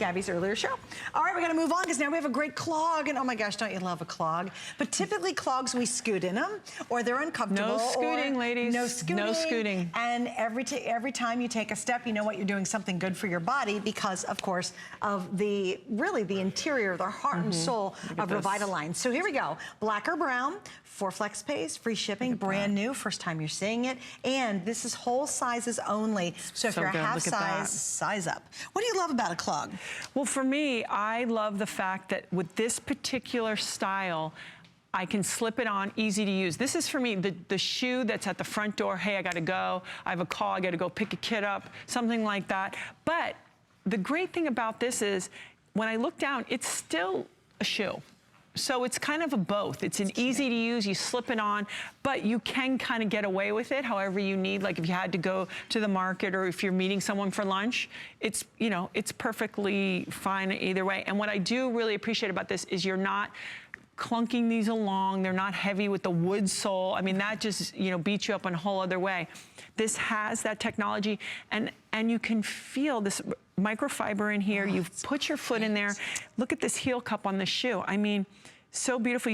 Gabby's earlier show. All right, we gotta move on because now we have a great clog, and oh my gosh, don't you love a clog? But typically clogs, we scoot in them, or they're uncomfortable. No scooting, ladies. No scooting. No scooting. And every time you take a step, you know what, you're doing something good for your body because, of course, of the interior, the heart and soul of REVITALIGN. So here we go. Black or brown, 4 flex pays, free shipping, brand new, first time you're seeing it. And this is whole sizes only. So if you're a half size, size up. What do you love about a clog? Well, for me, I love the fact that with this particular style, I can slip it on, easy to use. This is for me, the shoe that's at the front door. Hey, I gotta go. I have a call, I gotta go pick a kid up, something like that. But the great thing about this is, when I look down, it's still a shoe. So it's kind of a both. It's an easy to use, you slip it on, but you can kind of get away with it however you need. Like if you had to go to the market or if you're meeting someone for lunch, it's, you know, it's perfectly fine either way. And what I do really appreciate about this is you're not clunking these along. They're not heavy with the wood sole. I mean, that just, you know, beats you up in a whole other way. This has that technology, and you can feel this microfiber in here. You've put your foot in there. Look at this heel cup on the shoe. I mean, so beautiful.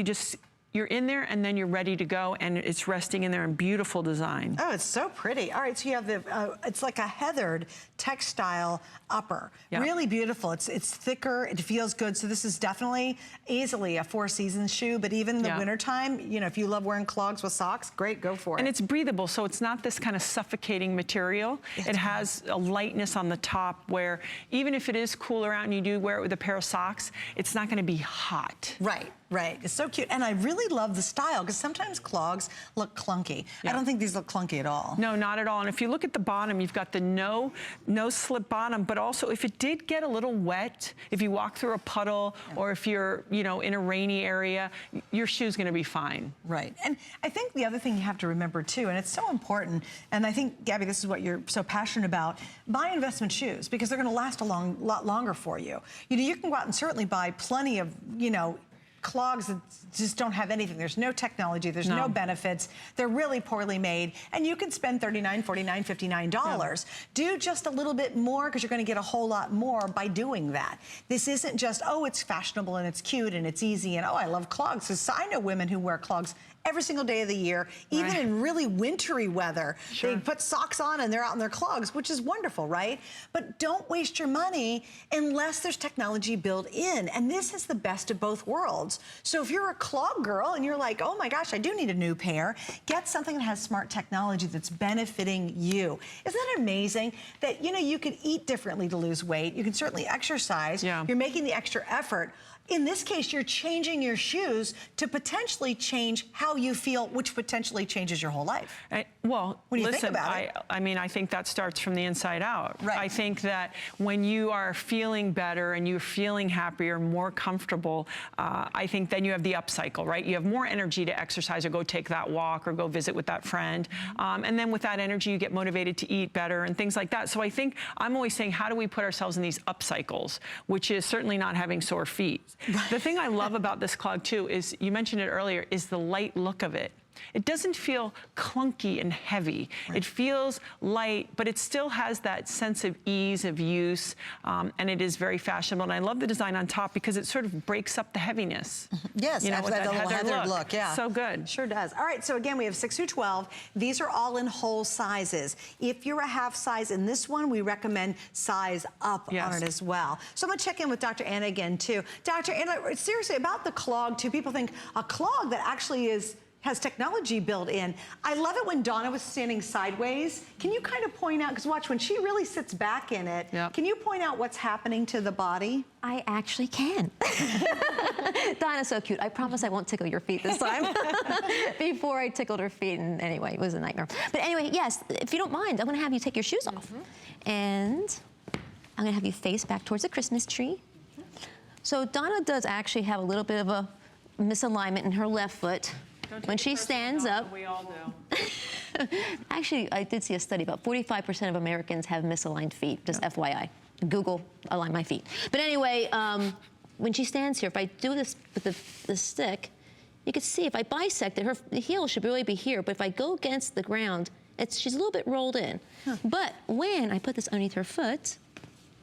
You're in there and then you're ready to go, and it's resting in there in beautiful design. Oh, it's so pretty. All right, so you have the, it's like a heathered textile upper. Yep. Really beautiful. It's thicker, it feels good. So this is definitely easily a 4-season shoe, but even in the wintertime, you know, if you love wearing clogs with socks, great, go for it. And it's breathable, so it's not this kind of suffocating material. It has a lightness on the top where even if it is cooler out and you do wear it with a pair of socks, it's not gonna be hot. Right. Right, it's so cute. And I really love the style because sometimes clogs look clunky. I don't think these look clunky at all. No, not at all. And if you look at the bottom, you've got the no slip bottom, but also if it did get a little wet, if you walk through a puddle or if you're, you know, in a rainy area, your shoe's gonna be fine. Right, and I think the other thing you have to remember too, and it's so important, and I think, Gabby, this is what you're so passionate about, buy investment shoes because they're gonna last a lot longer for you. You know, you can go out and certainly buy plenty of, you know, clogs that just don't have anything. There's no technology, there's no benefits. They're really poorly made, and you can spend $39, $49, $59. Do just a little bit more because you're gonna get a whole lot more by doing that. This isn't just, oh, it's fashionable and it's cute and it's easy and oh, I love clogs. Because I know women who wear clogs every single day of the year, even in really wintry weather. They put socks on and they're out in their clogs, which is wonderful, right? But don't waste your money unless there's technology built in. And this is the best of both worlds. So if you're a clog girl and you're like, oh my gosh, I do need a new pair, get something that has smart technology that's benefiting you. Isn't that amazing that, you know, you could eat differently to lose weight. You can certainly exercise. You're making the extra effort. In this case, you're changing your shoes to potentially change how you feel, which potentially changes your whole life. Well, what do you think about it? I mean, I think that starts from the inside out. Right. I think that when you are feeling better and you're feeling happier, more comfortable, I think then you have the upcycle, right? You have more energy to exercise or go take that walk or go visit with that friend. And then with that energy, you get motivated to eat better and things like that. So I think I'm always saying, how do we put ourselves in these upcycles, which is certainly not having sore feet. The thing I love about this clog too is, you mentioned it earlier, is the light look of it. It doesn't feel clunky and heavy. It feels light, but it still has that sense of ease of use, and it is very fashionable. And I love the design on top because it sort of breaks up the heaviness. Yes, you know, with that heathered look. So good. Sure does. All right, so again, we have 6 through 12. These are all in whole sizes. If you're a half size in this one, we recommend size up on it as well. So I'm gonna check in with Dr. Anna again too. Dr. Anna, seriously, about the clog too, people think a clog that actually has technology built in. I love it when Donna was standing sideways. Can you kind of point out, because watch, when she really sits back in it, can you point out what's happening to the body? I actually can. Donna's so cute. I promise I won't tickle your feet this time. Before I tickled her feet, and anyway, it was a nightmare. But anyway, yes, if you don't mind, I'm gonna have you take your shoes off. And I'm gonna have you face back towards the Christmas tree. So Donna does actually have a little bit of a misalignment in her left foot. When she stands up, we all do. Actually, I did see a study, about 45% of Americans have misaligned feet, just FYI. Google, align my feet. But anyway, when she stands here, if I do this with the stick, you can see if I bisect it, the heel should really be here, but if I go against the ground, she's a little bit rolled in. But when I put this underneath her foot,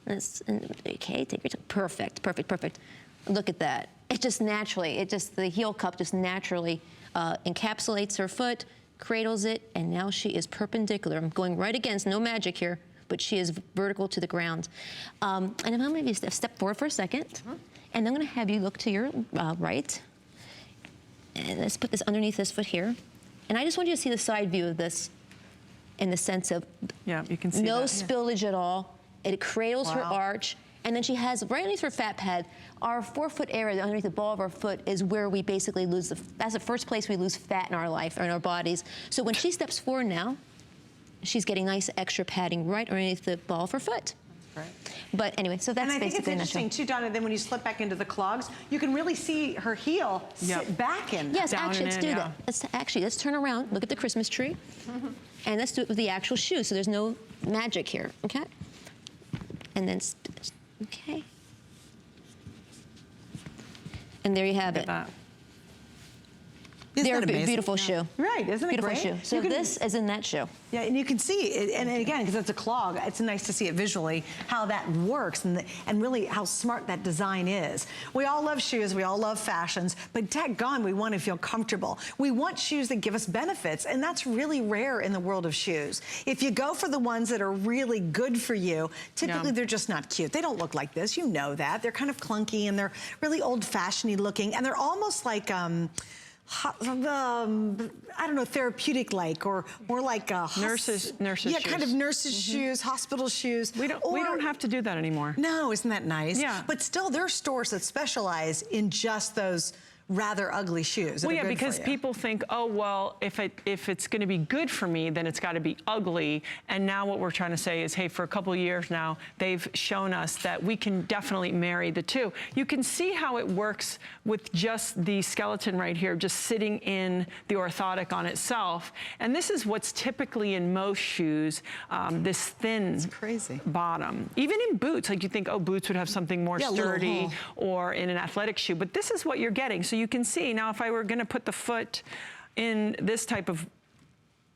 Okay, take your time. Perfect, perfect, perfect. Look at that. It just naturally, the heel cup just naturally encapsulates her foot, cradles it, and now she is perpendicular. I'm going right against, no magic here, but she is vertical to the ground. And I'm going to have you step forward for a second, and I'm going to have you look to your right. And let's put this underneath this foot here. And I just want you to see the side view of this in the sense of you can see no that. spillage at all. It cradles her arch. And then she has, right underneath her fat pad, our forefoot area underneath the ball of our foot is where we basically lose, that's the first place we lose fat in our life, or in our bodies. So when she steps forward now, she's getting nice extra padding right underneath the ball of her foot. Right. But anyway, so that's basically And I think it's interesting too, Donna, then when you slip back into the clogs, you can really see her heel sit back in. Yes, down actually, and let's in, do that. Let's turn around, look at the Christmas tree, and let's do it with the actual shoe, so there's no magic here, okay? And then, okay. And there you have it. Isn't They're that amazing? beautiful shoe. Right, isn't it Beautiful great? shoe. So this is in that shoe. Yeah, and you can see it, and again, because it's a clog, it's nice to see it visually, how that works, and really how smart that design is. We all love shoes, we all love fashions, but daggone, we want to feel comfortable. We want shoes that give us benefits, and that's really rare in the world of shoes. If you go for the ones that are really good for you, typically they're just not cute. They don't look like this, you know that. They're kind of clunky, and they're really old-fashioned looking, and they're almost like, I don't know, therapeutic-like, or more like nurses yeah, shoes. kind of nurses' shoes, hospital shoes. We don't have to do that anymore. No, isn't that nice? Yeah. But still, there are stores that specialize in just those rather ugly shoes. That Well, are yeah, good because for you. people think, oh, well, if it's going to be good for me, then it's got to be ugly. And now what we're trying to say is, hey, for a couple of years now, they've shown us that we can definitely marry the two. You can see how it works with just the skeleton right here, just sitting in the orthotic on itself. And this is what's typically in most shoes, this thin bottom. Even in boots, like you think, oh, boots would have something more sturdy, or in an athletic shoe. But this is what you're getting. So you can see, now if I were going to put the foot in this type of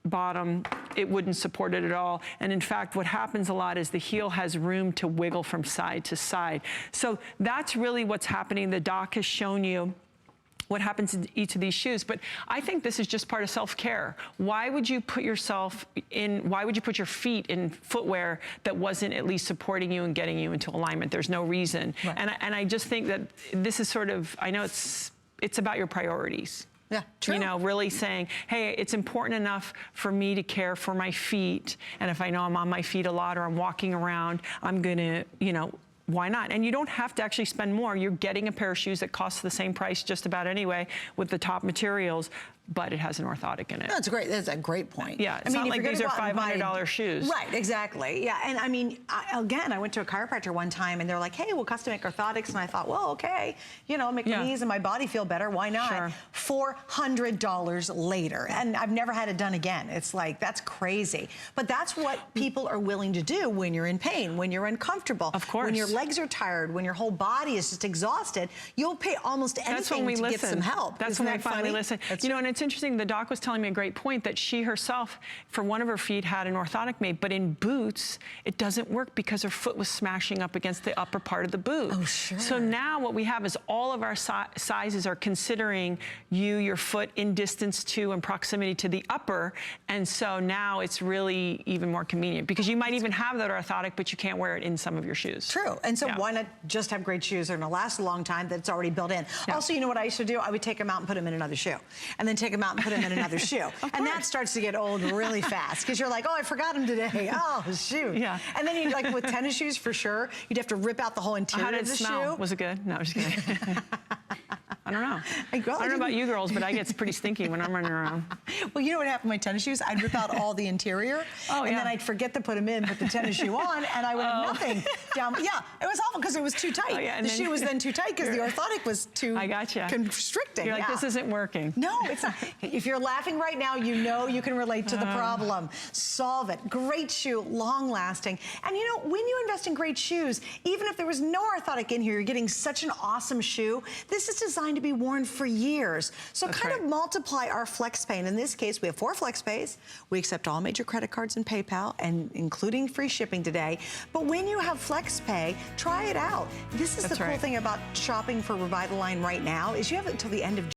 bottom, it wouldn't support it at all. And in fact, what happens a lot is the heel has room to wiggle from side to side. So that's really what's happening. The doc has shown you what happens in each of these shoes, but I think this is just part of self-care. Why would you put yourself in, why would you put your feet in footwear that wasn't at least supporting you and getting you into alignment? There's no reason. Right. And I just think that this is sort of, I know it's about your priorities. Yeah, true. You know, really saying, hey, it's important enough for me to care for my feet, and if I know I'm on my feet a lot or I'm walking around, I'm gonna, you know, why not? And you don't have to actually spend more. You're getting a pair of shoes that costs the same price just about anyway with the top materials, but it has an orthotic in it. That's great. That's a great point. Yeah, it's not like these are $500 shoes. Right, exactly. Yeah, and I mean, again, I went to a chiropractor one time, and they're like, "Hey, we'll custom make orthotics," and I thought, well, okay, you know, make my knees and my body feel better. Why not? Sure. $400 later, and I've never had it done again. It's like, that's crazy. But that's what people are willing to do when you're in pain, when you're uncomfortable, of course, when your legs are tired, when your whole body is just exhausted. You'll pay almost anything to get some help. That's when we finally listen. You know, and it's interesting, the doc was telling me a great point that she herself, for one of her feet, had an orthotic made, but in boots, it doesn't work because her foot was smashing up against the upper part of the boot. Oh, sure. So now what we have is all of our sizes are considering your foot in distance to and proximity to the upper, and so now it's really even more convenient because you might even have that orthotic, but you can't wear it in some of your shoes. True, and so why not just have great shoes that are gonna last a long time that's already built in. Also, you know what I used to do? I would take them out and put them in another shoe, and then take them out and put them in another shoe. And that starts to get old really fast because you're like, oh, I forgot them today. Oh, shoot. Yeah. And then you, like with tennis shoes, for sure, you'd have to rip out the whole interior of the shoe. Was it good? No, I'm just kidding. I don't know. I don't know about you girls, but I get pretty stinky when I'm running around. Well, you know what happened with my tennis shoes? I'd rip out all the interior, and then I'd forget to put them in, put the tennis shoe on, and I would have nothing down. Yeah, it was awful because it was too tight. The shoe was then too tight because the orthotic was too constricting. You're like, this isn't working. No, it's not. If you're laughing right now, you know you can relate to the problem. Solve it. Great shoe, long lasting. And you know, when you invest in great shoes, even if there was no orthotic in here, you're getting such an awesome shoe. This is designed to be worn for years. So That's kind right. of multiply our flex pay. And in this case, we have 4 flex pays. We accept all major credit cards and PayPal, and including free shipping today. But when you have flex pay, try it out. This is That's the cool right. thing about shopping for REVITALIGN right now is you have it until the end of